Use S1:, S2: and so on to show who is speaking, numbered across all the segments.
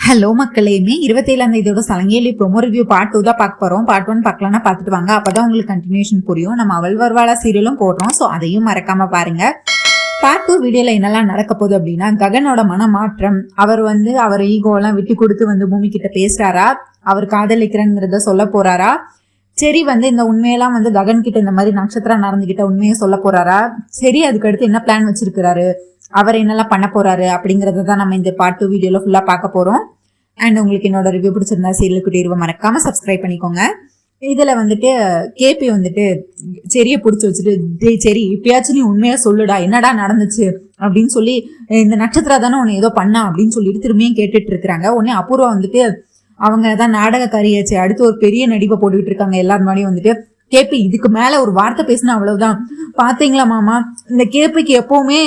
S1: Hello மக்களேமே 27ஆம் தேதியோட சலங்கேலி promo review part 2 தான் பார்க்க போறோம். பார்ட் 1 பார்க்கலாம்னா பார்த்துட்டு வாங்க, அப்பதான் உங்களுக்கு கண்டினியூஷன் புரியும். நம்ம அவள் வருவாளா சீரியலும் போடுறோம், ஸோ அதையும் மறக்காம பாருங்க. பார்ட் 2 வீடியோல என்னெல்லாம் நடக்க போகுது அப்படின்னா, ககனோட மனமாற்றம், அவர் ஈகோலாம் விட்டு கொடுத்து பூமி கிட்ட பேசுறாரா, அவர் காதலிக்கிறேங்கிறத சொல்ல போறாரா, சரி இந்த உண்மையெல்லாம் ககன் கிட்ட இந்த மாதிரி நட்சத்திரா நடந்துகிட்ட உண்மையை சொல்ல போறாரா, சரி அதுக்கு அடுத்து என்ன பிளான் வச்சிருக்கிறாரு, அவர் என்னெல்லாம் பண்ண போறாரு அப்படிங்கறத தான் நம்ம இந்த பார்ட் 2 வீடியோல ஃபுல்லா பார்க்க போறோம். அண்ட் உங்களுக்கு என்னோட ரிவ்யூ பிடிச்சிருந்தா சீரியல் குட்டி மறக்காம சப்ஸ்கிரைப் பண்ணிக்கோங்க. இதுல கேபி செரியை பிடிச்சி வச்சுட்டு, சரி இப்பயாச்சும் நீ உண்மையா சொல்லுடா, என்னடா நடந்துச்சு அப்படின்னு சொல்லி, இந்த நட்சத்திரா தானே உன்னை ஏதோ பண்ணா அப்படின்னு சொல்லிட்டு திரும்பியும் கேட்டுட்டு இருக்கிறாங்க. உடனே அபூர்வா அவங்க தான் நாடகக்காரியாச்சு, அடுத்து ஒரு பெரிய நடிப்பை போட்டுக்கிட்டு இருக்காங்க. எல்லாரும் முன்னாடியும் கேபி இதுக்கு மேல ஒரு வார்த்தை பேசினா அவ்வளவுதான். பாத்தீங்களா மாமா, இந்த கேபிக்கு எப்பவுமே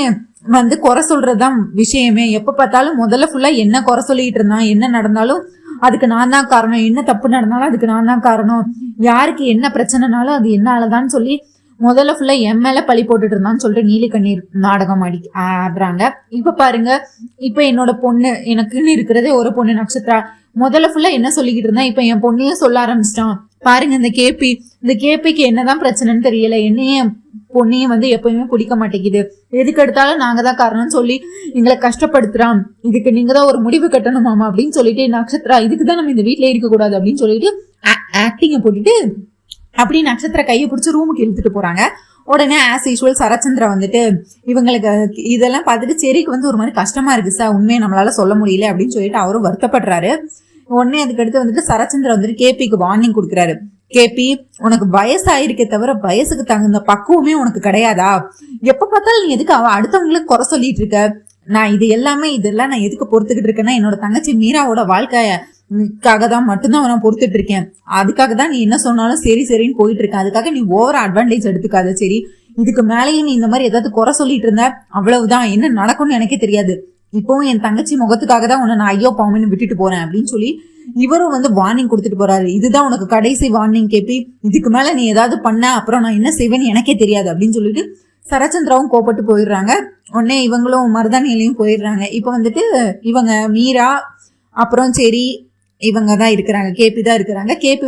S1: குறை சொல்றதுதான் விஷயமே. எப்ப பார்த்தாலும் முதல்ல ஃபுல்லா என்ன குறை சொல்லிட்டு இருந்தான், என்ன நடந்தாலும் அதுக்கு நான் தான் காரணம், என்ன தப்பு நடந்தாலும் அதுக்கு நான் தான் காரணம், யாருக்கு என்ன பிரச்சனைனாலும் அது என்னாலதான் சொல்லி முதல்ல ஃபுல்லா என் மேல பழி போட்டுட்டு இருந்தான்னு சொல்லிட்டு நீலி கண்ணீர் நாடகம் ஆடுறாங்க. இப்ப பாருங்க, இப்ப என்னோட பொண்ணு, எனக்குன்னு இருக்கிறதே ஒரு பொண்ணு நட்சத்திரா, முதல்ல ஃபுல்லா என்ன சொல்லிக்கிட்டு இருந்தா, இப்ப என் பொண்ணையும் சொல்ல ஆரம்பிச்சிட்டான். பாருங்க இந்த கேபிக்கு என்னதான் பிரச்சனைன்னு தெரியல, என்னையே பொண்ணையும் எப்பயுமே பிடிக்க மாட்டேங்குது, எதுக்கு எடுத்தாலும் நாங்க தான் காரணம்னு சொல்லி எங்களை கஷ்டப்படுத்துறான், இதுக்கு நீங்க தான் ஒரு முடிவு கட்டணுமாமா அப்படின்னு சொல்லிட்டு, நட்சத்திரா இதுக்குதான் நம்ம இந்த வீட்டுல இருக்க கூடாது அப்படின்னு சொல்லிட்டு ஆக்டிங்க போட்டுட்டு அப்படி நட்சத்திர கையை பிடிச்சி ரூமுக்கு இழுத்துட்டு போறாங்க. உடனே ஆஸ் யூஸ்வல் சரச்சந்திரா இவங்களுக்கு இதெல்லாம் பார்த்துட்டு செரிக்கு ஒரு மாதிரி கஷ்டமா இருக்கு சார், உண்மையை நம்மளால சொல்ல முடியல அப்படின்னு சொல்லிட்டு அவரும் வருத்தப்படுறாரு. உடனே அதுக்கடுத்து சரச்சந்திரா கேபிக்கு வார்னிங் கொடுக்குறாரு. கேபி, உனக்கு வயசாயிருக்கே தவிர வயசுக்கு தகுந்த பக்குவமே உனக்கு கிடையாதா, எப்ப பார்த்தாலும் நீ எதுக்கு அடுத்தவங்களுக்கு குறை சொல்லிட்டு இருக்க, நான் இதெல்லாம் நான் எதுக்கு பொறுத்துக்கிட்டு இருக்கேன்னா, என்னோட தங்கச்சி மீராவோட வாழ்க்கைக்காக தான் மட்டும்தான் நான் பொறுத்துட்டு இருக்கேன், அதுக்காக தான் நீ என்ன சொன்னாலும் சரி சரின்னு போயிட்டு இருக்கேன், அதுக்காக நீ ஓவர் அட்வான்டேஜ் எடுத்துக்காத, சரி இதுக்கு மேலேயும் நீ இந்த மாதிரி ஏதாவது குறை சொல்லிட்டு இருந்த அவ்வளவுதான், என்ன நடக்கும்னு எனக்கே தெரியாது, இப்பவும் என் தங்கச்சி முகத்துக்காக தான் உன்னை நான் ஐயோ பாவம்னு விட்டுட்டு போறேன் அப்படின்னு சொல்லி இவரும் வார்னிங் கொடுத்துட்டு போறாரு. இதுதான் உனக்கு கடைசி வார்னிங் கேபி, இதுக்கு மேல நீ ஏதாவது பண்ண அப்புறம் நான் என்ன செய்வேன்னு எனக்கே தெரியாது அப்படின்னு சொல்லிட்டு சரச்சந்திராவும் கோபப்பட்டு போயிடுறாங்க. உடனே இவங்களும் மருதானியிலையும் போயிடுறாங்க. இப்ப இவங்க மீரா அப்புறம் சரி இவங்க தான் இருக்கிறாங்க, கேபி தான் இருக்கிறாங்க. கேபி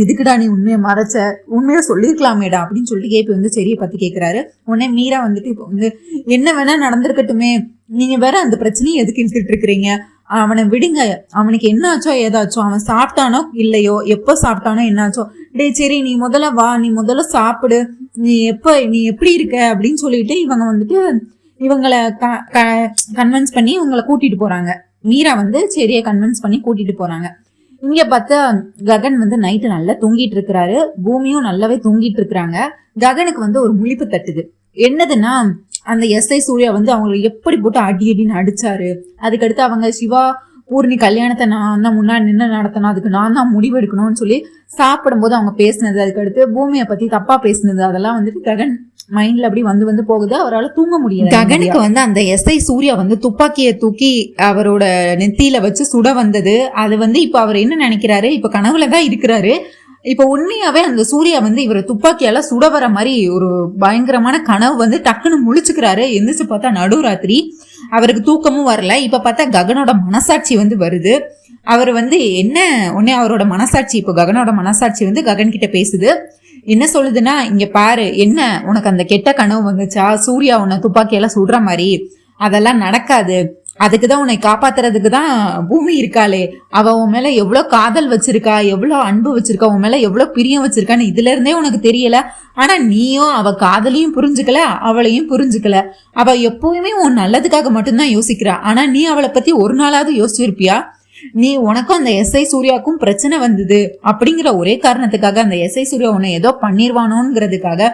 S1: எதுக்குடா நீ உண்மையை மறைச்ச, உண்மையா சொல்லிருக்கலாமேடா அப்படின்னு சொல்லிட்டு கேபி செரியை பத்தி கேட்கிறாரு. உடனே மீரா இப்போ என்ன வேணா நடந்திருக்கட்டுமே, நீங்க வேற அந்த பிரச்சனையை எதுக்கு இழுத்துட்டு இருக்கிறீங்க, அவனை விடுங்க, அவனுக்கு என்ன ஆச்சோ ஏதாச்சோ, அவன் சாப்பிட்டானோ இல்லையோ, எப்போ சாப்பிட்டானோ என்னாச்சோ, டே சரி நீ முதல்ல வா, நீ முதல்ல சாப்பிடு, நீ எப்படி இருக்க அப்படின்னு சொல்லிட்டு இவங்க இவங்களை கன்வின்ஸ் பண்ணி இவங்களை கூட்டிட்டு போறாங்க. மீரா சரியா கன்வின்ஸ் பண்ணி கூட்டிட்டு போறாங்க. இங்க பார்த்தா ககன் நைட்டு நல்லா தூங்கிட்டு இருக்கிறாரு, பூமியும் நல்லாவே தூங்கிட்டு இருக்கிறாங்க. ககனுக்கு ஒரு முழிப்பு தட்டுது. என்னதுன்னா, அந்த எஸ்ஐ சூர்யா அவங்களை எப்படி போட்டு அடின்னு அடிச்சாரு, அதுக்கடுத்து அவங்க சிவா பூர்ணி கல்யாணத்தை நான் தான் முன்னாடி நின்று நடத்தணும், அதுக்கு நான் தான் முடிவு எடுக்கணும்னு சொல்லி சாப்பிடும்போது அவங்க பேசினது, அதுக்கடுத்து பூமியை பத்தி தப்பா பேசினது, அதெல்லாம் ககன் மைண்ட்ல அப்படி போகுது. அவரால் தூங்க முடியல. ககனுக்கு அந்த எஸ்ஐ சூர்யா துப்பாக்கியை தூக்கி அவரோட நெத்தியில வச்சு சுட வந்தது, அது இப்ப அவர் என்ன நினைக்கிறாரு, இப்ப கனவுலதான் இருக்கிறாரு. இப்ப உண்மையாவே அந்த சூர்யா இவரை துப்பாக்கியால சுட வர மாதிரி ஒரு பயங்கரமான கனவு டக்குன்னு முழிச்சுக்கிறாரு. எந்திரிச்சு பார்த்தா நடுராத்திரி, அவருக்கு தூக்கமும் வரல. இப்ப பார்த்தா ககனோட மனசாட்சி வருது. அவர் என்ன உடனே அவரோட மனசாட்சி, இப்போ ககனோட மனசாட்சி ககன் கிட்ட பேசுது. என்ன சொல்லுதுன்னா, இங்க பாரு, என்ன உனக்கு அந்த கெட்ட கனவு வந்துச்சா, சூர்யா உன்னை துப்பாக்கியால சுடுற மாதிரி, அதெல்லாம் நடக்காது, அதுக்குதான் உன்னை காப்பாத்துறதுக்கு தான் பூமி இருக்காளே, அவ உன் மேல எவ்வளவு காதல் வச்சிருக்கா, எவ்வளவு அன்பு வச்சிருக்கா, உன் மேல எவ்வளவு பிரியம் வச்சிருக்கான்னு இதுல இருந்தே உனக்கு தெரியல. ஆனா நீயும் அவ காதலையும் புரிஞ்சுக்கல, அவளையும் புரிஞ்சுக்கல. அவ எப்பவுமே உன் நல்லதுக்காக மட்டும்தான் யோசிக்கிறா. ஆனா நீ அவளை பத்தி ஒரு நாளாவது யோசிச்சிருப்பியா? நீ உனக்கும் அந்த எஸ்ஐ சூர்யாவுக்கும் பிரச்சனை வந்தது அப்படிங்கிற ஒரே காரணத்துக்காக, அந்த எஸ்ஐ சூர்யா உன்னை ஏதோ பண்ணிருவானோங்கிறதுக்காக,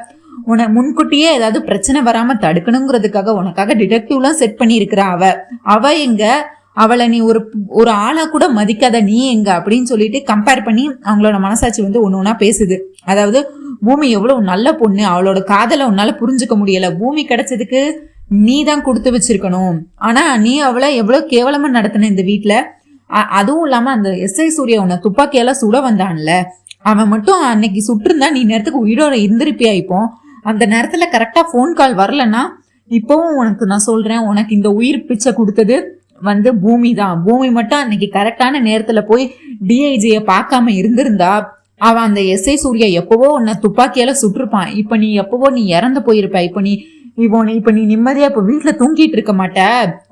S1: உன முன்கூட்டியே ஏதாவது பிரச்சனை வராம தடுக்கணுங்கிறதுக்காக உனக்காக டிடெக்டிவ்லாம் செட் பண்ணி இருக்கிறா. அவ எங்க, அவளை நீ ஒரு ஆளா கூட மதிக்காத நீ எங்க அப்படின்னு சொல்லிட்டு கம்பேர் பண்ணி அவங்களோட மனசாட்சி ஒண்ணு ஒண்ணா பேசுது. அதாவது பூமி எவ்வளவு நல்ல பொண்ணு, அவளோட காதலை உன்னால புரிஞ்சுக்க முடியல, பூமி கிடைச்சதுக்கு நீ தான் கொடுத்து வச்சிருக்கணும், ஆனா நீ அவளை எவ்வளவு கேவலமா நடத்தின இந்த வீட்டுல. அதுவும் இல்லாம அந்த எஸ்ஐ சூர்யா உன்னை துப்பாக்கியால சுட வந்தான்ல, அவன் மட்டும் அன்னைக்கு சுட்டிருந்தா நீ நேரத்துக்கு உயிரோட இருந்திருப்பியா? இப்போ அந்த நேரத்துல கரெக்டா போன் கால் வரலன்னா இப்பவும் உனக்கு நான் சொல்றேன், உனக்கு இந்த உயிர் பிச்சை கொடுத்தது வந்து பூமி தான். பூமி மட்டும் அன்னைக்கு கரெக்டான நேரத்துல போய் டிஐஜிய பார்க்காம இருந்திருந்தா அவன் அந்த எஸ்ஐ சூர்யா எப்பவோ உன்னை துப்பாக்கியால சுட்டிருப்பான். இப்ப நீ எப்பவோ நீ இறந்து போயிருப்ப. இப்ப நீ நிம்மதியா இப்ப வீட்டுல தூங்கிட்டு இருக்க மாட்ட,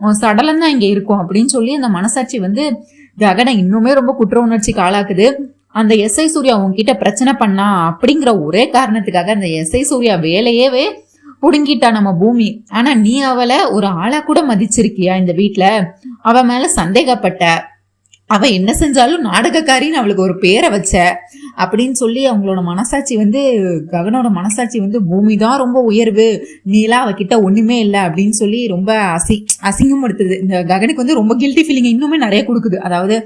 S1: உன் சடலம் தான் இங்க இருக்கும் அப்படின்னு சொல்லி அந்த மனசாட்சி வந்து ககனை இன்னுமே ரொம்ப குற்ற உணர்ச்சிக்கு ஆளாக்குது. அந்த எஸ்ஐ சூர்யா உன்கிட்ட பிரச்சனை பண்ணா அப்படிங்கிற ஒரே காரணத்துக்காக அந்த எஸ்ஐ சூர்யா வேலையவே புடுங்கிட்டா நம்ம பூமி. ஆனா நீ அவளை ஒரு ஆளா கூட மதிச்சிருக்கியா இந்த வீட்டுல? அவ மேல சந்தேகப்பட்ட, அவ என்ன செஞ்சாலும் நாடகக்காரின்னு அவளுக்கு ஒரு பேரை வச்ச அப்படின்னு சொல்லி அவங்களோட மனசாட்சி வந்து ககனோட மனசாட்சி வந்து பூமி தான் ரொம்ப உயர்வு, நீலாம் அவகிட்ட ஒண்ணுமே இல்லை அப்படின்னு சொல்லி ரொம்ப அசிங்கப்படுத்துது. இந்த ககனுக்கு வந்து ரொம்ப கில்ட்டி ஃபீலிங் இன்னுமே நிறைய கொடுக்குது. அதாவது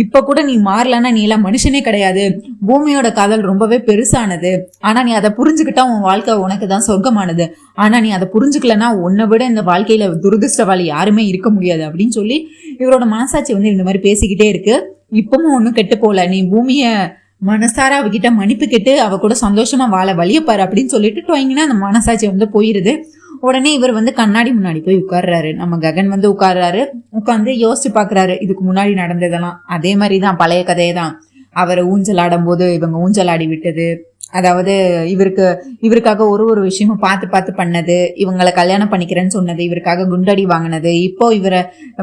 S1: இப்ப கூட நீ மாறலன்னா நீலாம் மனுஷனே கிடையாது, பூமியோட காதல் ரொம்பவே பெருசானது, ஆனா நீ அதை புரிஞ்சுக்கிட்டா உன் வாழ்க்கை உனக்கு தான் சொர்க்கமானது, ஆனா நீ அதை புரிஞ்சுக்கலன்னா உன்னை விட இந்த வாழ்க்கையில துரதிருஷ்டவாளி யாருமே இருக்க முடியாது அப்படின்னு சொல்லி இவரோட மனசாட்சி வந்து இந்த மாதிரி பேசிக்கிட்டே இருக்கு. இப்பவும் ஒன்னும் கெட்டு போல, நீ பூமிய மனசார அவகிட்ட மன்னிப்பு கேட்டு அவ கூட சந்தோஷமா வாழ வழியப்பாரு அப்படின்னு சொல்லிட்டு டொயங்கன்னா அந்த மனசாட்சி வந்து போயிருது. உடனே இவர் வந்து கண்ணாடி முன்னாடி போய் உட்கார்றாரு. நம்ம ககன் வந்து உட்கார்றாரு. உட்காந்து யோசிச்சு பாக்குறாரு இதுக்கு முன்னாடி நடந்ததெல்லாம். அதே மாதிரிதான் பழைய கதையை தான். அவர் ஊஞ்சல் ஆடும் போது இவங்க ஊஞ்சல் ஆடி விட்டது, அதாவது இவருக்காக ஒரு விஷயமும் பார்த்து பண்ணது, இவங்களை கல்யாணம் பண்ணிக்கிறேன்னு சொன்னது, இவருக்காக குண்டடி வாங்கினது, இப்போ இவரை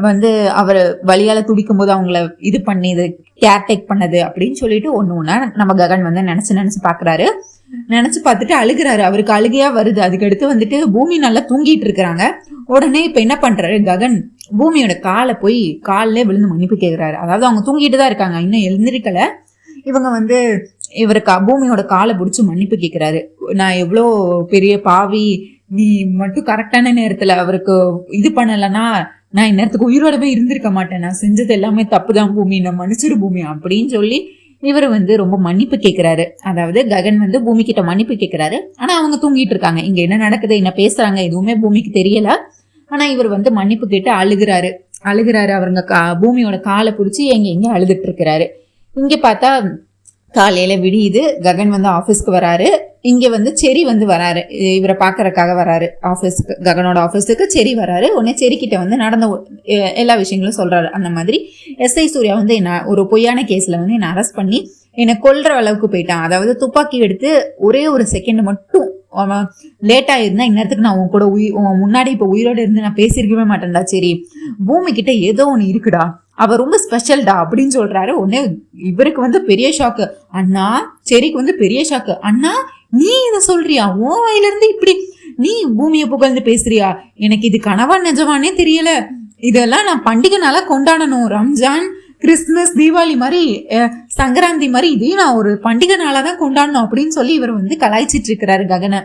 S1: வந்து அவர் வழியால துடிக்கும் போது அவங்கள இது பண்ணி இது கேர் டேக் பண்ணது அப்படின்னு சொல்லிட்டு ஒண்ணு நம்ம ககன் வந்து நினைச்சு பாக்குறாரு. நினைச்சு பார்த்துட்டு அழுகிறாரு. அவருக்கு அழுகையா வருது. அதுக்கடுத்து வந்துட்டு பூமி நல்லா தூங்கிட்டு இருக்கிறாங்க. உடனே இப்ப என்ன பண்றாரு ககன், பூமியோட காலை போய் காலிலே விழுந்து மன்னிப்பு கேட்கிறாரு. அதாவது அவங்க தூங்கிட்டு தான் இருக்காங்க, இன்னும் எழுந்திருக்கல. இவங்க வந்து இவருக்கு பூமியோட காலை பிடிச்சி மன்னிப்பு கேட்கிறாரு. நான் எவ்வளோ பெரிய பாவி, நீ மட்டும் கரெக்டான நேரத்துல அவருக்கு இது பண்ணலன்னா நான் இந்நேரத்துக்கு உயிரோடவே இருந்திருக்க மாட்டேன், நான் செஞ்சது எல்லாமே தப்புதான் பூமி, நான் மன்னிச்சிரு பூமி அப்படின்னு சொல்லி இவர் வந்து ரொம்ப மன்னிப்பு கேட்கிறாரு. அதாவது ககன் வந்து பூமி கிட்ட மன்னிப்பு கேட்கிறாரு. ஆனா அவங்க தூங்கிட்டு இருக்காங்க. இங்க என்ன நடக்குது, என்ன பேசுறாங்க எதுவுமே பூமிக்கு தெரியல. ஆனா இவர் வந்து மன்னிப்பு கேட்டு அழுகிறாரு. அவங்க பூமியோட காலை பிடிச்சி எங்க அழுதுட்டு இருக்கிறாரு. இங்க பார்த்தா காலையில விடியுது. ககன் வந்து ஆபீஸ்க்கு வராரு. இங்க வந்து செரி வந்து வராரு, இவரை பாக்குறதுக்காக வராரு ஆபீஸ்க்கு, ககனோட ஆபீஸுக்கு செரி வராரு. உடனே செரி கிட்ட வந்து நடந்த எல்லா விஷயங்களும் சொல்றாரு. அந்த மாதிரி எஸ்ஐ சூர்யா வந்து என்ன ஒரு பொய்யான கேஸ்ல வந்து என்ன அரெஸ்ட் பண்ணி என்னை கொல்ற அளவுக்கு போயிட்டான். அதாவது துப்பாக்கி எடுத்து ஒரே ஒரு செகண்ட் மட்டும் லேட் ஆயிருந்தா இந்நேரத்துக்கு நான் உன் கூட முன்னாடி இப்ப உயிரோட இருந்து நான் பேசியிருக்கவே மாட்டேன்டா. சரி, பூமி கிட்ட ஏதோ ஒண்ணு இருக்குடா, அவ ரொம்ப ஸ்பெஷல்டா அப்படின்னு சொல்றாரு. உடனே இவருக்கு வந்து பெரிய ஷாக்கு. அண்ணா, செரிக்கு வந்து பெரிய ஷாக்கு. அண்ணா, நீ இத சொல்றியா? உன் வாயில இருந்து இப்படி நீ பூமியை புகழ்ந்து பேசுறியா? எனக்கு இது கனவா நிஜமானே தெரியல. இதெல்லாம் நான் பண்டிகை நாளா கொண்டாடணும். ரம்ஜான், கிறிஸ்துமஸ், தீபாவளி மாதிரி, சங்கராந்தி மாதிரி இதையும் நான் ஒரு பண்டிகை நாளா தான் கொண்டாடணும் அப்படின்னு சொல்லி இவர் வந்து கலாய்ச்சிட்டு இருக்கிறாரு ககனை.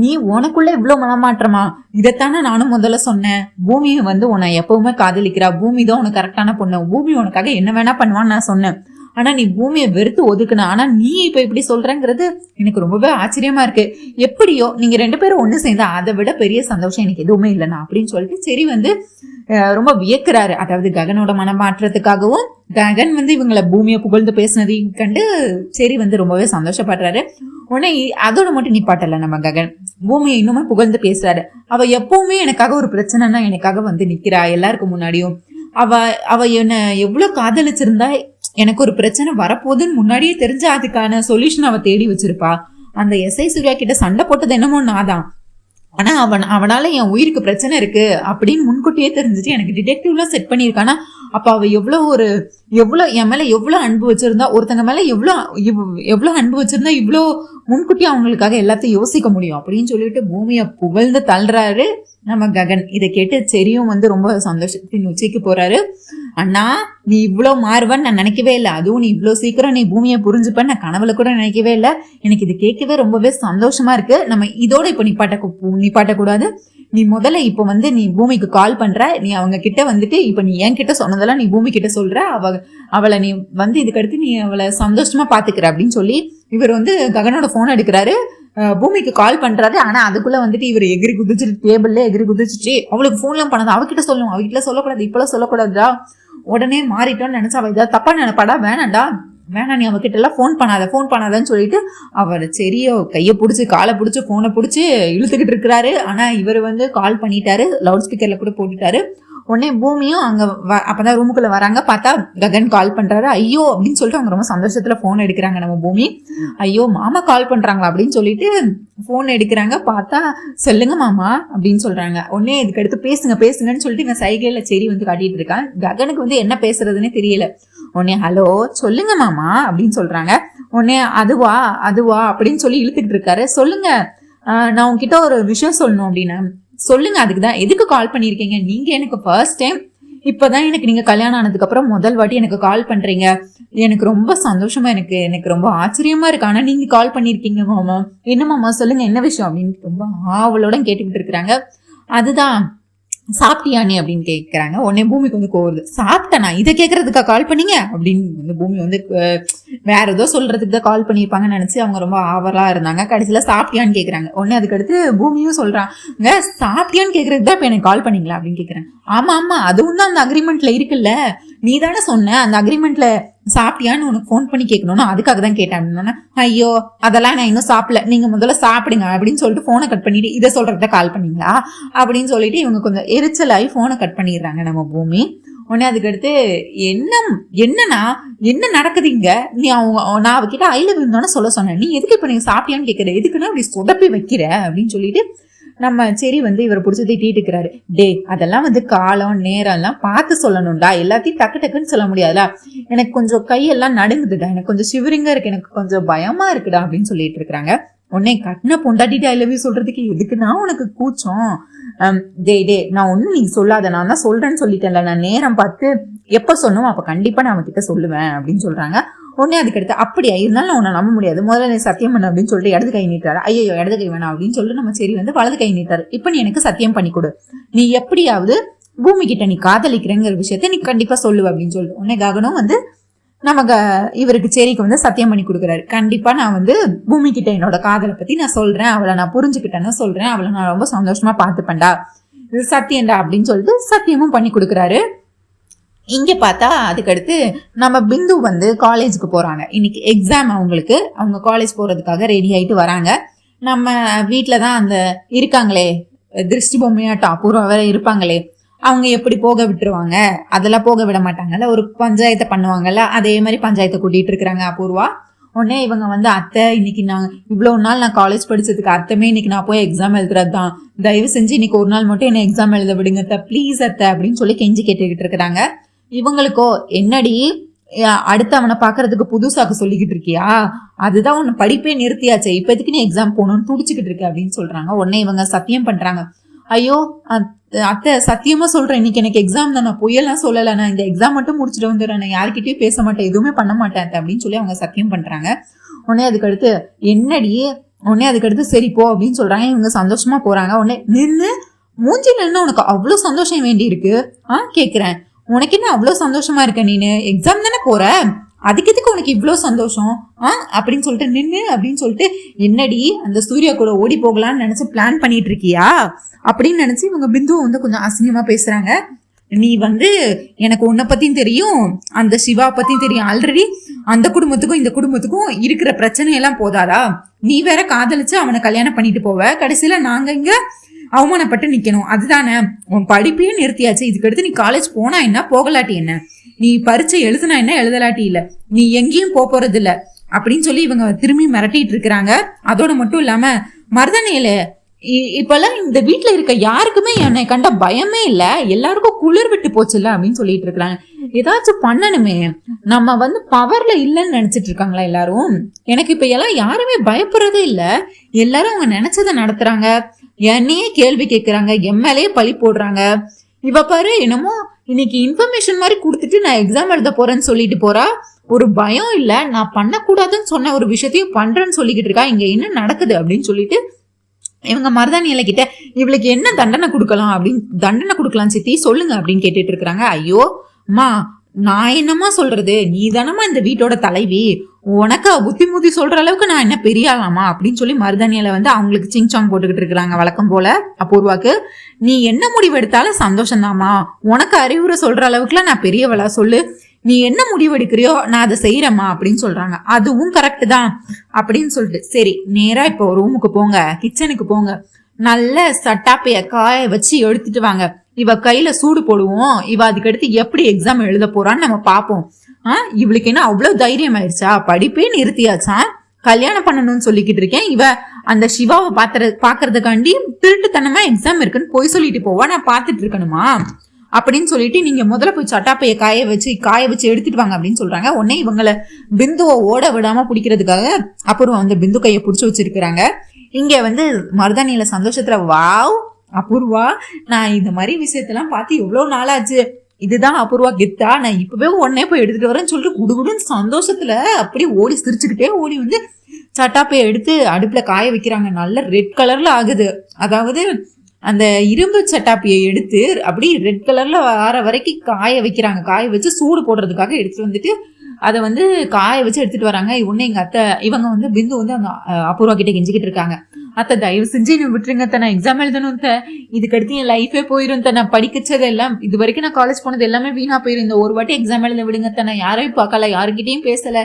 S1: நீ உனக்குள்ள இவ்வளவு மனமாற்றமா? இதைத்தானே நானும் முதல்ல சொன்னேன். பூமியை வந்து உன்னை எப்பவுமே காதலிக்கிறா, பூமி தான் உனக்கு கரெக்டான பொண்ணு, பூமி உனக்காக என்ன வேணா பண்ணுவான்னு நான் சொன்னேன். ஆனா நீ பூமியை வெறுத்து ஒதுக்குன. ஆனா நீ இப்ப இப்படி சொல்றங்கிறது எனக்கு ரொம்பவே ஆச்சரியமா இருக்கு. எப்படியோ நீங்க 2 பேரும் ஒண்ணு சேர்ந்தா அதை விட பெரிய சந்தோஷம் எனக்கு எதுவுமே இல்லைண்ணா அப்படின்னு சொல்லிட்டு சரி வந்து ரொம்ப வியக்கிறாரு. அதாவது ககனோட மனமாற்றத்துக்காகவும் ககன் வந்து இவங்களை பூமியை புகழ்ந்து பேசினதையும் கண்டு சரி வந்து ரொம்பவே சந்தோஷப்படுறாரு. உடனே அதோட மட்டும் நிப்பாட்டல நம்ம ககன், பூமியை இன்னுமே புகழ்ந்து பேசுறாரு. அவ எப்பவுமே எனக்காக ஒரு பிரச்சனைனா எனக்காக வந்து நிக்கிறா எல்லாருக்கும் முன்னாடியும். அவ என்ன எவ்வளவு காதலிச்சிருந்தா எனக்கு ஒரு பிரச்சனை வரப்போகுதுன்னு முன்னாடியே தெரிஞ்சு அதுக்கான சொல்யூஷன் அவ தேடி வச்சிருப்பா. அந்த எஸ்ஐ சூர்யா கிட்ட சண்டை போட்டது என்னமோ நாதான், ஆனா அவனால என் உயிருக்கு பிரச்சனை இருக்கு அப்படின்னு முன்கூட்டியே தெரிஞ்சுட்டு எனக்கு டிடெக்டிவ்லாம் செட் பண்ணியிருக்கானா. அப்ப அவ எவ்வளவு என் மேல எவ்வளவு அன்பு வச்சிருந்தா, ஒருத்தங்க மேல எவ்வளவு அன்பு வச்சிருந்தா இவ்வளோ முன்கூட்டி அவங்களுக்காக எல்லாத்தையும் யோசிக்க முடியும் அப்படின்னு சொல்லிட்டு பூமியை புகழ்ந்து தள்ளுறாரு நம்ம ககன். இதை கேட்டு செரியும் வந்து ரொம்ப சந்தோஷத்தின் உச்சிக்கு போறாரு. அண்ணா, நீ இவ்வளவு மாறுவன்னு நான் நினைக்கவே இல்லை, அதுவும் நீ இவ்வளவு சீக்கிரம் நீ பூமியை புரிஞ்சுப்பன்னு நான் கனவுல கூட நினைக்கவே இல்லை. எனக்கு இது கேட்கவே ரொம்பவே சந்தோஷமா இருக்கு. நம்ம இதோட இப்ப நிப்பாட்டக்கூடாது. நீ முதல்ல இப்ப வந்து நீ பூமிக்கு கால் பண்ற, நீ அவங்க கிட்ட வந்துட்டு இப்ப நீ என் கிட்ட சொன்னதெல்லாம் நீ பூமி கிட்ட சொல்ற, அவளை நீ வந்து இதுக்கடுத்து நீ அவளை சந்தோஷமா பாத்துக்கிற அப்படின்னு சொல்லி இவர் வந்து ககனோட போன் எடுக்கிறாரு, பூமிக்கு கால் பண்றாரு. ஆனா அதுக்குள்ள வந்துட்டு இவர் எகிரி குதிச்சுட்டு டேபிள்ல எகிரி குதிச்சுட்டு அவளுக்கு போன்லாம் பண்ணாது, அவகிட்ட சொல்லும், அவகிட்ட சொல்லக்கூடாது, இப்பெல்லாம் சொல்லக்கூடாதுடா. உடனே மாறிட்டோன்னு நினைச்சா அவ இதை தப்பா நினைப்பாடா, வேணாம் நீ அவகிட்ட எல்லாம் ஃபோன் பண்ணாதன்னு சொல்லிட்டு அவர் சரியோ கையை பிடிச்சி காலை பிடிச்சி போனை பிடிச்சி இழுத்துக்கிட்டு இருக்கிறாரு. ஆனா இவர் வந்து கால் பண்ணிட்டாரு, லவுட் ஸ்பீக்கர்ல கூட போட்டுட்டாரு. உடனே பூமியும் அங்க அப்பதான் ரூமுக்குள்ள வராங்க. பார்த்தா ககன் கால் பண்றாரு. ஐயோ அப்படின்னு சொல்லிட்டு அவங்க ரொம்ப சந்தோஷத்துல போன் எடுக்கிறாங்க. நம்ம பூமி ஐயோ மாமா கால் பண்றாங்களா அப்படின்னு சொல்லிட்டு போன் எடுக்கிறாங்க. பார்த்தா சொல்லுங்க மாமா அப்படின்னு சொல்றாங்க. உடனே இதுக்கு அடுத்து பேசுங்கன்னு சொல்லிட்டு இவன் சைகையில சரி வந்து காட்டிட்டு இருக்கான். ககனுக்கு வந்து என்ன பேசுறதுன்னு தெரியல. உடனே ஹலோ சொல்லுங்க மாமா அப்படின்னு சொல்றாங்க. உடனே அதுவா அப்படின்னு சொல்லி இழுத்துக்கிட்டு இருக்காரு. சொல்லுங்க, நான் உங்ககிட்ட ஒரு விஷயம் சொல்லணும் அப்படின்னா சொல்லுங்க. அதுக்குதான் எதுக்கு கால் பண்ணிருக்கீங்க? நீங்க எனக்கு ஃபர்ஸ்ட் டைம் இப்பதான் எனக்கு நீங்க கல்யாணம் ஆனதுக்கு அப்புறம் முதல் வாட்டி எனக்கு கால் பண்றீங்க. எனக்கு ரொம்ப சந்தோஷமா எனக்கு ரொம்ப ஆச்சரியமா இருக்கு. ஆனா நீங்க கால் பண்ணிருக்கீங்க மாமா. என்ன மாமா சொல்லுங்க, என்ன விஷயம் அப்படின்னு ரொம்ப ஆவலோட கேட்டுக்கிட்டு இருக்கிறாங்க. அதுதான் சாப்பிட்டியா நீ அப்படின்னு கேட்கறாங்க. உடனே பூமிக்கு வந்து கோருது. சாப்பிட்டேனா? இதை கேட்கறதுக்கா கால் பண்ணீங்க அப்படின்னு வந்து பூமி வந்து வேற ஏதோ சொல்றதுக்கு தான் கால் பண்ணியிருப்பாங்கன்னு நினைச்சு அவங்க ரொம்ப ஆவலா இருந்தாங்க. கடைசியில சாப்பிட்டியான்னு கேட்கறாங்க. உடனே அதுக்கடுத்து பூமியும் சொல்றாங்க சாப்பிட்டியான்னு கேட்கறதுக்கு தான் இப்ப எனக்கு கால் பண்ணீங்களா அப்படின்னு கேட்கறாங்க. ஆமா அதுவும் தான் அந்த அக்ரிமெண்ட்ல இருக்குல்ல, நீ தானே சொன்ன அந்த அக்ரிமெண்ட்ல சாப்பிட்டியான்னு உனக்கு ஃபோன் பண்ணி கேட்கணும்னா அதுக்காக தான் கேட்டேன் அப்படின்னா, ஐயோ அதெல்லாம் நான் இன்னும் சாப்பிடல, நீங்க முதல்ல சாப்பிடுங்க அப்படின்னு சொல்லிட்டு போனை கட் பண்ணிட்டு இதை சொல்றத கால் பண்ணீங்களா அப்படின்னு சொல்லிட்டு இவங்க கொஞ்சம் எரிச்சலாகி போனை கட் பண்ணிடுறாங்க நம்ம பூமி. உடனே அதுக்கடுத்து என்னன்னா என்ன நடக்குதுங்க? நீ நான் அவகிட்ட ஐ லவ் யூ தானே சொல்ல சொன்னேன், நீ எதுக்கு இப்ப நீங்க சாப்பிட்டியான்னு கேட்கற, எதுக்குன்னா அப்படி சொதப்பி வைக்கிற அப்படின்னு சொல்லிட்டு நம்ம சரி வந்து இவரை பிடிச்சி திட்டிட்டு இருக்கிறாரு. டே அதெல்லாம் வந்து காலம் நேரம் எல்லாம் பார்த்து சொல்லணும்டா, எல்லாத்தையும் டக்குன்னு சொல்ல முடியாதுல, எனக்கு கொஞ்சம் கையெல்லாம் நடுங்குதுடா, எனக்கு கொஞ்சம் சிவரிங்கா இருக்கு, எனக்கு கொஞ்சம் பயமா இருக்குடா அப்படின்னு சொல்லிட்டு இருக்கிறாங்க. உடனே கட்டின பொண்டாட்டிட்டு ஐ லவ் யூ சொல்றதுக்கு எதுக்குன்னா உனக்கு கூச்சம்? டே நான் ஒன்னும் நீங்க சொல்லாத, நான் தான் சொல்றேன்னு சொல்லிட்டேன்ல, நான் நேரம் பார்த்து எப்ப சொன்னோம் அப்ப கண்டிப்பா நான் அவகிட்ட சொல்லுவேன் அப்படின்னு சொல்றாங்க. உடனே அதுக்கடுத்து அப்படியா இருந்தாலும் நான் உன்னை நம்ப முடியாது, முதல்ல நீ சத்தியம் பண்ண அப்படின்னு சொல்லிட்டு இடது கை நீட்டாரு. ஐயோ இடது கை வேணாம் அப்படின்னு சொல்லிட்டு நம்ம சரி வந்து வலது கை நீட்டாரு. இப்ப நீ எனக்கு சத்தியம் பண்ணி கொடு, நீ எப்படியாவது பூமி கிட்ட நீ காதலிக்கிறேங்கிற விஷயத்த நீ கண்டிப்பா சொல்லுவ அப்படின்னு சொல்லிட்டு உடனே ககனும் வந்து நமக்கு இவருக்கு சரிக்கு வந்து சத்தியம் பண்ணி கொடுக்குறாரு. கண்டிப்பா நான் வந்து பூமி கிட்ட என்னோட காதலை பத்தி நான் சொல்றேன், அவளை நான் புரிஞ்சுக்கிட்டேன்னு சொல்றேன், அவளை நான் ரொம்ப சந்தோஷமா பார்த்துப்பேன்டா, இது சத்தியம்டா அப்படின்னு சொல்லிட்டு சத்தியமும் பண்ணி கொடுக்குறாரு. இங்க பார்த்தா அதுக்கடுத்து நம்ம பிந்து வந்து காலேஜுக்கு போறாங்க. இன்னைக்கு எக்ஸாம் அவங்களுக்கு, அவங்க காலேஜ் போறதுக்காக ரெடி ஆயிட்டு வராங்க. நம்ம வீட்டுல தான் அந்த இருக்காங்களே திருஷ்டி பொம்மையாட்டம் அபூர்வா வேற இருப்பாங்களே, அவங்க எப்படி போக விட்டுருவாங்க, அதெல்லாம் போக விட மாட்டாங்கல்ல, ஒரு பஞ்சாயத்தை பண்ணுவாங்கல்ல, அதே மாதிரி பஞ்சாயத்தை கூட்டிட்டு இருக்கிறாங்க அபூர்வா. உடனே இவங்க வந்து அத்தை இன்னைக்கு நான் இவ்வளவு நாள் நான் காலேஜ் படிச்சதுக்கு அர்த்தமே இன்னைக்கு நான் போய் எக்ஸாம் எழுதுறது தான், தயவு செஞ்சு இன்னைக்கு ஒரு நாள் மட்டும் என்ன எக்ஸாம் எழுத விடுங்க அத்தை, ப்ளீஸ் அத்தை அப்படின்னு சொல்லி கெஞ்சி கேட்டுக்கிட்டு இருக்கிறாங்க. இவங்களுக்கோ என்னடி அடுத்து அவனை பாக்குறதுக்கு புதுசாக்கு சொல்லிக்கிட்டு இருக்கியா, அதுதான் உன்னை படிப்பே நிறுத்தியாச்சு, இப்ப எதுக்கு நீ எக்ஸாம் போகணும்னு துடிச்சுக்கிட்டு இருக்க அப்படின்னு சொல்றாங்க. உடனே இவங்க சத்தியம் பண்றாங்க. ஐயோ அத்தை சத்தியமா சொல்றேன், இன்னைக்கு எனக்கு எக்ஸாம் தான், நான் பொய்யெல்லாம் சொல்லல, நான் இந்த எக்ஸாம் மட்டும் முடிச்சுட்டு வந்துடுறேன், நான் யார்கிட்டயும் பேச மாட்டேன், எதுவுமே பண்ண மாட்டேன் அப்படின்னு சொல்லி அவங்க சத்தியம் பண்றாங்க. உடனே அதுக்கடுத்து என்னடி, உடனே அதுக்கடுத்து சரி போ அப்படின்னு சொல்றாங்க. இவங்க சந்தோஷமா போறாங்க. உடனே நின்று மூஞ்சில என்ன உனக்கு அவ்வளவு சந்தோஷம் வேண்டி இருக்கு கேக்குறேன், உனக்கு என்ன அவ்வளவு சந்தோஷமா இருக்க, நீனு எக்ஸாம் தானே போற, அதுக்கு எதுக்கு உனக்கு இவ்வளவு சந்தோஷம் அப்படின்னு சொல்லிட்டு நின்னு அப்படின்னு சொல்லிட்டு, என்னடி அந்த சூர்யா கூட ஓடி போகலான்னு நினைச்சு பிளான் பண்ணிட்டு இருக்கியா அப்படின்னு நினைச்சு இவங்க பிந்துவை வந்து கொஞ்சம் அசிங்கமா பேசுறாங்க. நீ வந்து எனக்கு உன்னை பத்தியும் தெரியும், அந்த சிவா பத்தியும் தெரியும், ஆல்ரெடி அந்த குடும்பத்துக்கும் இந்த குடும்பத்துக்கும் இருக்கிற பிரச்சனை எல்லாம் போதாதா, நீ வேற காதலிச்சு அவனை கல்யாணம் பண்ணிட்டு போவ, கடைசியில நாங்க இங்க அவமானப்பட்டு நிக்கணும், அதுதானே, உன் படிப்பையே நிறுத்தியாச்சு, இதுக்கு அடுத்து நீ காலேஜ் போனா என்ன போகலாட்டி என்ன, நீ பரீட்சை எழுதுனா என்ன எழுதலாட்டி இல்ல, நீ எங்கேயும் போறது இல்ல அப்படின்னு சொல்லி இவங்க திரும்பி மிரட்டிட்டு இருக்கிறாங்க. அதோட மட்டும் இல்லாம மருதனையில இப்பெல்லாம் இந்த வீட்டுல இருக்க யாருக்குமே என்னை கண்ட பயமே இல்ல, எல்லாருக்கும் குளிர் விட்டு போச்சுல்ல அப்படின்னு சொல்லிட்டு இருக்காங்க. ஏதாச்சும் பண்ணணுமே, நம்ம வந்து பவர்ல இல்லைன்னு நினைச்சிட்டு இருக்காங்களா எல்லாரும், எனக்கு இப்ப எல்லாம் யாருமே பயப்படுறதே இல்ல, எல்லாரும் அவங்க நினைச்சதை நடத்துறாங்க, என்னையே கேள்வி கேட்கறாங்க, எம்எல்ஏ பழி போடுறாங்க. இவ பாரு என்னமோ இன்னைக்கு இன்ஃபர்மேஷன் மாதிரி கொடுத்துட்டு நான் எக்ஸாம் எழுத போறேன்னு சொல்லிட்டு போறா, ஒரு பயம் இல்ல, நான் பண்ணக்கூடாதுன்னு சொன்ன ஒரு விஷயத்தையும் பண்றேன்னு சொல்லிக்கிட்டு இருக்கா, இங்க என்ன நடக்குது அப்படின்னு சொல்லிட்டு இவங்க மருதாணி கிட்ட இவளுக்கு என்ன தண்டனை கொடுக்கலாம் சித்தி சொல்லுங்க அப்படின்னு கேட்டுட்டு இருக்கிறாங்க. ஐயோ அம்மா நான் என்னமா சொல்றது, நீ தானமா இந்த வீட்டோட தலைவி, உனக்கு புத்தி சொல்ற அளவுக்கு நான் என்ன பெரியாலாமா அப்படின்னு சொல்லி மருதாணியில வந்து அவங்களுக்கு சிங்சாங் போட்டுக்கிட்டு இருக்கிறாங்க வழக்கம் போல அபூர்வாக்கு. நீ என்ன முடிவு எடுத்தாலும் சந்தோஷம்தாமா, உனக்கு அறிவுரை சொல்ற அளவுக்குலாம் நான் பெரியவளா, சொல்லு நீ என்ன முடிவு எடுக்கிறியோ நான் அதை செய்யறேம்மா அப்படின்னு சொல்றாங்க. அதுவும் கரெக்ட் தான் அப்படின்னு சொல்லிட்டு சரி நேரா இப்போ ரூமுக்கு போங்க, கிச்சனுக்கு போங்க, நல்ல சட்டாப்பைய காய வச்சு எடுத்துட்டு வாங்க, இவ கையில சூடு போடுவோம், இவ அதுக்கடுத்து எப்படி எக்ஸாம் எழுத போறான்னு நம்ம பாப்போம். இவளுக்கு என்ன அவ்வளவு தைரியம் ஆயிடுச்சா, படிப்பே நிறுத்தியாச்சா, கல்யாணம் பண்ணணும்னு சொல்லிக்கிட்டு இருக்கேன், இவ அந்த சிவாவை பாக்குறதுக்காண்டி திருட்டுத்தனமா எக்ஸாம் இருக்குன்னு போய் சொல்லிட்டு போவா, நான் பாத்துட்டு இருக்கணுமா அப்படின்னு சொல்லிட்டு நீங்க முதல்ல போய் சட்டாப்பைய காய வச்சு எடுத்துட்டு வாங்க அப்படின்னு சொல்றாங்க. உடனே இவங்களை பிந்துவை ஓட விடாம பிடிக்கிறதுக்காக அபூர்வா வந்து பிந்து கையை பிடிச்சி வச்சிருக்கிறாங்க. இங்க வந்து மருதானியில சந்தோஷத்துல, வாவ் அபூர்வா, நான் இந்த மாதிரி விஷயத்தெல்லாம் பார்த்து எவ்வளவு நாளாச்சு, இதுதான் அபூர்வா கெத்தா, நான் இப்பவே உடனே போய் எடுத்துட்டு வரேன்னு சொல்லிட்டு குடுகுடுன்னு சந்தோஷத்துல அப்படியே ஓடி சிரிச்சுக்கிட்டே ஓடி வந்து சட்டாப்பைய எடுத்து அடுப்புல காய வைக்கிறாங்க. நல்ல ரெட் கலர்ல ஆகுது. அதாவது அந்த இரும்பு சட்டாப்பியை எடுத்து அப்படி ரெட் கலர்ல வர வரைக்கும் காய வைக்கிறாங்க. காய வச்சு சூடு போடுறதுக்காக எடுத்துட்டு வந்துட்டு அதை வந்து காய வச்சு எடுத்துட்டு வராங்க. உடனே எங்க அத்தை இவங்க வந்து பிந்து வந்து அந்த அபூர்வா கிட்ட கெஞ்சிக்கிட்டு இருக்காங்க. அத்தை தயவு செஞ்சு நீ விட்டுருங்க, நான் எக்ஸாம் எழுதணும், இதுக்கு அடுத்து என் லைஃபே போயிரும், நான் படிக்கச்சது எல்லாம் இது வரைக்கும் நான் காலேஜ் போனது எல்லாமே வீணா போயிரும், இந்த ஒரு வாட்டி எக்ஸாம் எழுத விடுங்க, நான் யாரையும் பார்க்கல, யாருக்கிட்டையும் பேசல,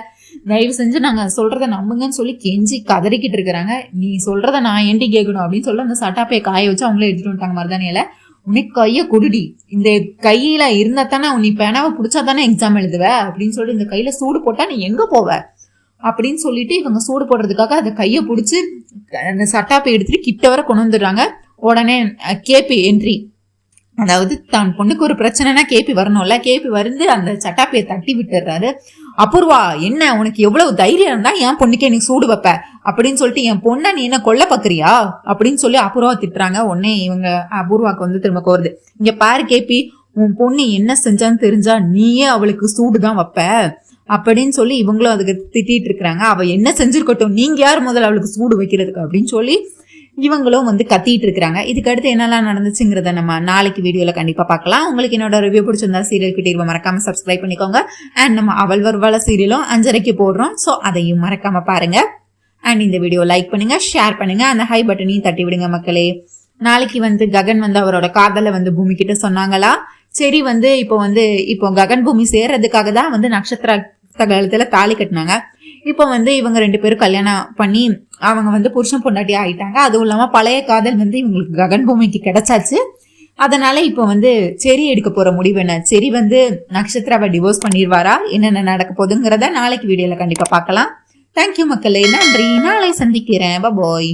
S1: தயவு செஞ்சு நாங்க சொல்றத நம்புங்கன்னு சொல்லி கெஞ்சி கதறிக்கிட்டு இருக்கிறாங்க. நீ சொல்றத நான் ஏண்டி கேட்கணும் அப்படின்னு சொல்லி அந்த சட்டாப்பையை காய வச்சு அவங்களே எடுத்துட்டு வந்துட்டாங்க. மருதானியில உனக்கு கைய குடுடி, இந்த கையில இருந்தா தானே நீ பேனாவை பிடிச்சா தானே எக்ஸாம் எழுதுவ அப்படின்னு சொல்லி இந்த கையில சூடு போட்டா நீ எங்க போவ அப்படின்னு சொல்லிட்டு இவங்க சூடு போடுறதுக்காக அந்த கையை பிடிச்சி அந்த சட்டாப்பை எடுத்துட்டு கிட்ட வர கொண்டு வந்துடுறாங்க. உடனே கேபி என்ட்ரி, அதாவது தான் பொண்ணுக்கு ஒரு பிரச்சனைனா கேபி வரணும்ல, கேபி வந்து அந்த சட்டாப்பையை தட்டி விட்டுறாரு. அபூர்வா, என்ன உனக்கு எவ்வளவு தைரியம் இருந்தா என் பொண்ணுக்கு நீ சூடு வைப்ப அப்படின்னு சொல்லிட்டு என் பொண்ணை நீ என்ன கொல்ல பாக்குறியா அப்படின்னு சொல்லி அபூர்வா திட்டுறாங்க. உடனே இவங்க அபூர்வாக்கு வந்து திரும்ப கோருது, இங்க பாரு கேபி, உன் பொண்ணு என்ன செஞ்சான்னு தெரிஞ்சா நீயே அவளுக்கு சூடுதான் வைப்ப அப்படின்னு சொல்லி இவங்களும் அதுக்கு திட்டிட்டு இருக்கிறாங்க. அவ என்ன செஞ்சிருக்கட்டும், நீங்க யார் முதல்ல அவளுக்கு சூடு வைக்கிறதுக்கு அப்படின்னு சொல்லி இவங்களும் வந்து கத்திட்டு இருக்கிறாங்க. இதுக்கு அடுத்து என்னெல்லாம் நடந்துச்சுங்கிறத நம்ம நாளைக்கு வீடியோல கண்டிப்பா பார்க்கலாம். உங்களுக்கு என்னோட ரிவ்யூ பிடிச்சிருந்தா சீரியல் கிட்ட மறக்காம சப்ஸ்கிரைப் பண்ணிக்கோங்க. அண்ட் நம்ம அவள் வருவாள சீரியலும் 5:30 போடுறோம், ஸோ அதையும் மறக்காம பாருங்க. அண்ட் இந்த வீடியோ லைக் பண்ணுங்க, ஷேர் பண்ணுங்க, அந்த ஹை பட்டனையும் தட்டி விடுங்க மக்களே. நாளைக்கு வந்து ககன் வந்து அவரோட காதலை வந்து பூமி கிட்ட சொன்னாங்களா, சரி வந்து இப்போ ககன் பூமி சேர்றதுக்காக தான் வந்து நட்சத்திர கழுத்துல தாலி கட்டினாங்க. இப்போ வந்து இவங்க 2 பேரும் கல்யாணம் பண்ணி அவங்க வந்து புருஷன் பொண்டாட்டி ஆயிட்டாங்க. அதுவும் இல்லாம பழைய காதல் வந்து இவங்களுக்கு ககன் பூமிக்கு கிடைச்சாச்சு. அதனால இப்போ வந்து செரி எடுக்க போற முடிவு என்ன, செரி வந்து நட்சத்திராவை டிவோர்ஸ் பண்ணிடுவாரா, என்னென்ன நடக்க போகுதுங்கிறத நாளைக்கு வீடியோல கண்டிப்பா பார்க்கலாம். தேங்க்யூ மக்களே, நன்றி, நாளை சந்திக்கிறேன், பாய்.